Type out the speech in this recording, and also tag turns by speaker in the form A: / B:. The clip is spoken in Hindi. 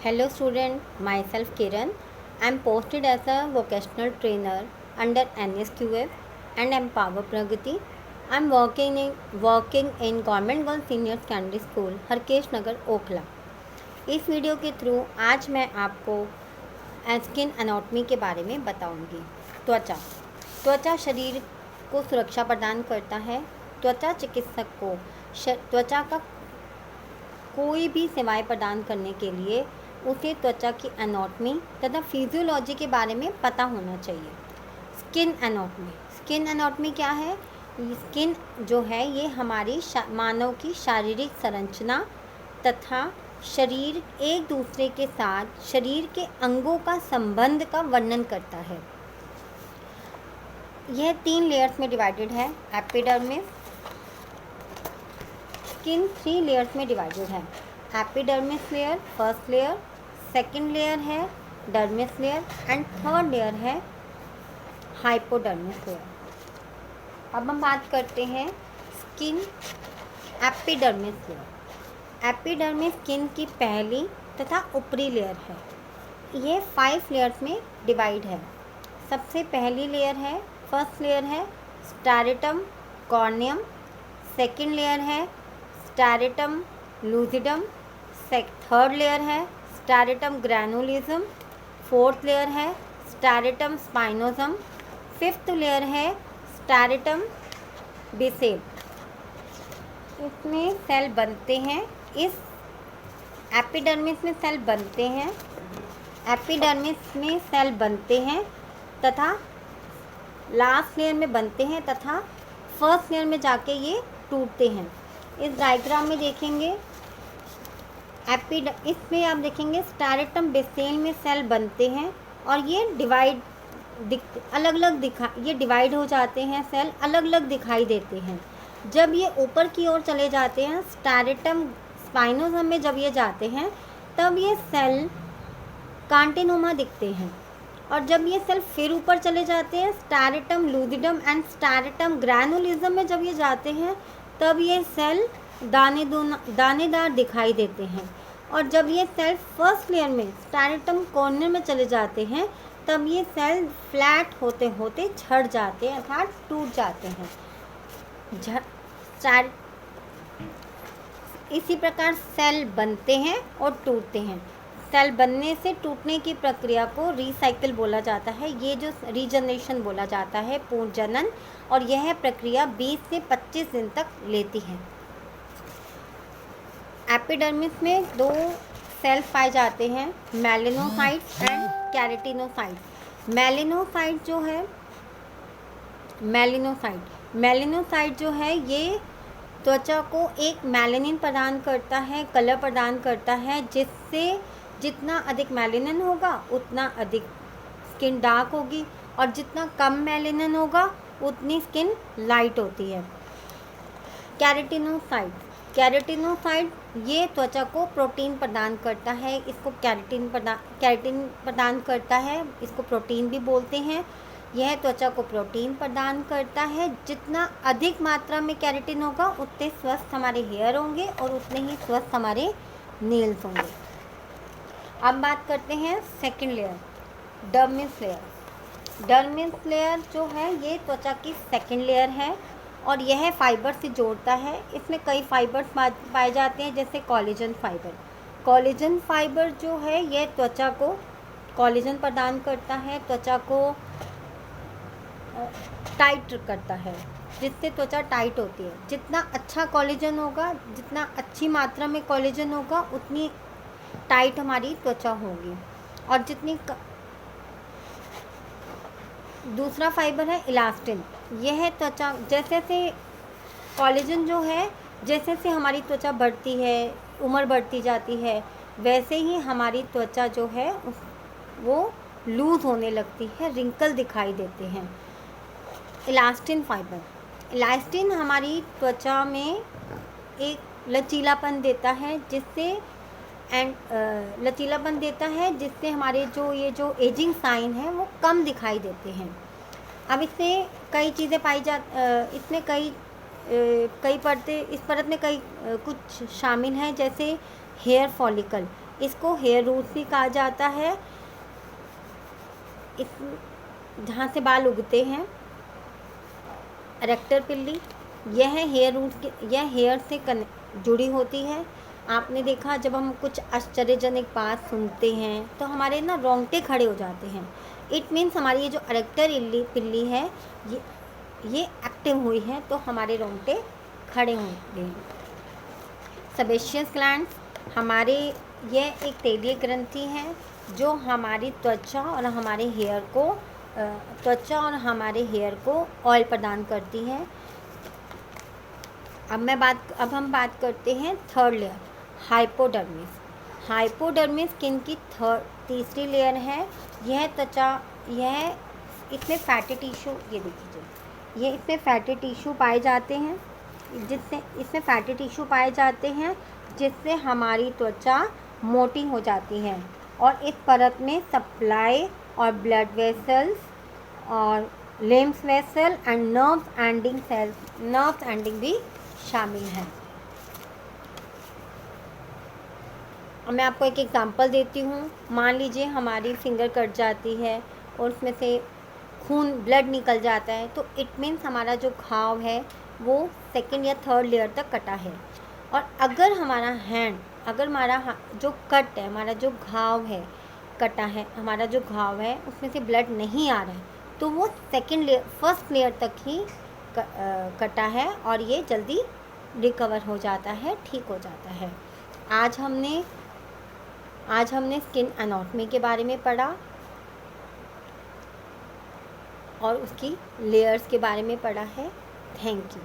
A: Hello student, myself Kiran. I am posted as a vocational trainer under NSQF and Empower Pragati. I am working in Government Girls Senior Secondary School, Harkesh नगर ओखला। इस वीडियो के थ्रू आज मैं आपको स्किन एनाटॉमी के बारे में बताऊंगी। त्वचा शरीर को सुरक्षा प्रदान करता है। त्वचा चिकित्सक को त्वचा का कोई भी सेवाएं प्रदान करने के लिए उसे त्वचा की एनाटॉमी तथा फिजियोलॉजी के बारे में पता होना चाहिए। स्किन एनाटॉमी क्या है? स्किन जो है ये हमारी मानव की शारीरिक संरचना तथा शरीर एक दूसरे के साथ शरीर के अंगों का संबंध का वर्णन करता है। यह 3 लेयर्स में डिवाइडेड है। एपिडर्मिस। स्किन 3 लेयर्स में डिवाइडेड है। Epidermis layer first layer, second layer है dermis layer and third layer है हाइपोडर्मिस लेयर। अब हम बात करते हैं skin epidermis layer. Epidermis skin की पहली तथा ऊपरी लेयर है। ये 5 लेयर्स में डिवाइड है। सबसे पहली लेयर है, फर्स्ट लेयर है स्टेरेटम कॉर्नियम, सेकंड लेयर है स्टेरेटम लूसिडम, थर्ड लेयर है स्टेरेटम ग्रैनुलिज्म, फोर्थ लेयर है स्टेरेटम स्पाइनोसम, फिफ्थ लेयर है स्टेरेटम बेसेल। इसमें सेल बनते हैं, इस एपिडर्मिस में सेल बनते हैं, एपिडर्मिस में सेल बनते हैं तथा लास्ट लेयर में बनते हैं तथा फर्स्ट लेयर में जाके ये टूटते हैं। इस डायग्राम में देखेंगे इसमें आप देखेंगे स्टेरेटम बेसेल में सेल बनते हैं और ये ये डिवाइड हो जाते हैं। सेल अलग अलग दिखाई देते हैं। जब ये ऊपर की ओर चले जाते हैं स्टेरेटम स्पाइनोसम में जब ये जाते हैं तब ये सेल कांटिनुमा दिखते हैं। और जब ये सेल फिर ऊपर चले जाते हैं स्टेरेटम लूसिडम एंड स्टेरेटम ग्रैनुलिज्म में जब ये जाते हैं तब ये सेल दानेदार दिखाई देते हैं। और जब ये सेल फर्स्ट लेयर में स्टेरेटम कॉर्नियम में चले जाते हैं तब ये सेल फ्लैट होते होते झड़ जाते हैं अर्थात टूट जाते हैं। इसी प्रकार सेल बनते हैं और टूटते हैं। सेल बनने से टूटने की प्रक्रिया को रीसाइकिल बोला जाता है। ये जो रीजनरेशन बोला जाता है पुनर्जनन, और यह प्रक्रिया 20 से 25 दिन तक लेती है। एपिडर्मिस में 2 सेल्स पाए जाते हैं, मेलानोसाइट्स एंड केराटिनोसाइट्स। मेलानोसाइट जो है ये त्वचा को एक मेलानिन प्रदान करता है, कलर प्रदान करता है, जिससे जितना अधिक मेलानिन होगा उतना अधिक स्किन डार्क होगी और जितना कम मेलानिन होगा उतनी स्किन लाइट होती है। केराटिनोसाइट ये त्वचा को प्रोटीन प्रदान करता है। इसको कैरेटिन प्रदान करता है, इसको प्रोटीन भी बोलते हैं। यह त्वचा को प्रोटीन प्रदान करता है। जितना अधिक मात्रा में कैरेटिन होगा उतने स्वस्थ हमारे हेयर होंगे और उतने ही स्वस्थ हमारे नेल्स होंगे। अब बात करते हैं second layer dermis layer. Dermis layer जो है ये त्वचा की सेकंड लेयर है और यह फाइबर से जोड़ता है। इसमें कई फाइबर्स पाए जाते हैं जैसे कोलेजन फाइबर। कोलेजन फाइबर जो है यह त्वचा को कोलेजन प्रदान करता है, त्वचा को टाइट करता है, जिससे त्वचा टाइट होती है। जितना अच्छा कोलेजन होगा, जितना अच्छी मात्रा में कोलेजन होगा उतनी टाइट हमारी त्वचा होगी। और दूसरा फाइबर है इलास्टिन। यह त्वचा जैसे कोलेजन जो है जैसे हमारी त्वचा बढ़ती है, उम्र बढ़ती जाती है, वैसे ही हमारी त्वचा जो है वो लूज़ होने लगती है, रिंकल दिखाई देते हैं। Elastin fibre. इलास्टिन हमारी त्वचा में एक लचीलापन देता है, जिससे हमारे जो एजिंग साइन है वो कम दिखाई देते हैं। अब इसमें कई चीज़ें इसमें कई परतें, इस परत में कई कुछ शामिल हैं जैसे हेयर फॉलिकल। इसको हेयर रूट्स भी कहा जाता है। इस जहाँ से बाल उगते हैं, एरेक्टर पिल्ली, यह हेयर रूट यह हेयर से जुड़ी होती है। आपने देखा जब हम कुछ आश्चर्यजनक बात सुनते हैं तो हमारे ना रोंगटे खड़े हो जाते हैं। इट मीन्स हमारी ये जो एरेक्टर पिल्ली है ये एक्टिव हुई है तो हमारे रोंगटे खड़े होंगे। सेबेशियस ग्लैंड्स, हमारे यह एक तेलीय ग्रंथि है जो हमारी त्वचा और हमारे हेयर को ऑयल प्रदान करती है। अब हम बात करते हैं third layer, hypodermis. Hypodermis skin की तीसरी लेयर है। इसमें फैटी टिश्यू, ये देखिए, ये इसमें फैटी टिश्यू पाए जाते हैं जिससे हमारी त्वचा मोटी हो जाती है। और इस परत में सप्लाई और ब्लड वेसल्स और lymph vessel and nerves ending भी शामिल है। मैं आपको एक एग्जांपल देती हूँ। मान लीजिए हमारी फिंगर कट जाती है और उसमें से ब्लड निकल जाता है, तो इट मीन्स हमारा जो घाव है वो सेकंड या थर्ड लेयर तक कटा है। और अगर हमारा जो कट है, हमारा जो घाव है कटा है, हमारा जो घाव है उसमें से ब्लड नहीं आ रहा है, तो वो फर्स्ट लेयर तक ही कटा है और ये जल्दी रिकवर हो जाता है, ठीक हो जाता है। आज हमने स्किन एनाटॉमी के बारे में पढ़ा और उसकी लेयर्स के बारे में पढ़ा है। Thank you.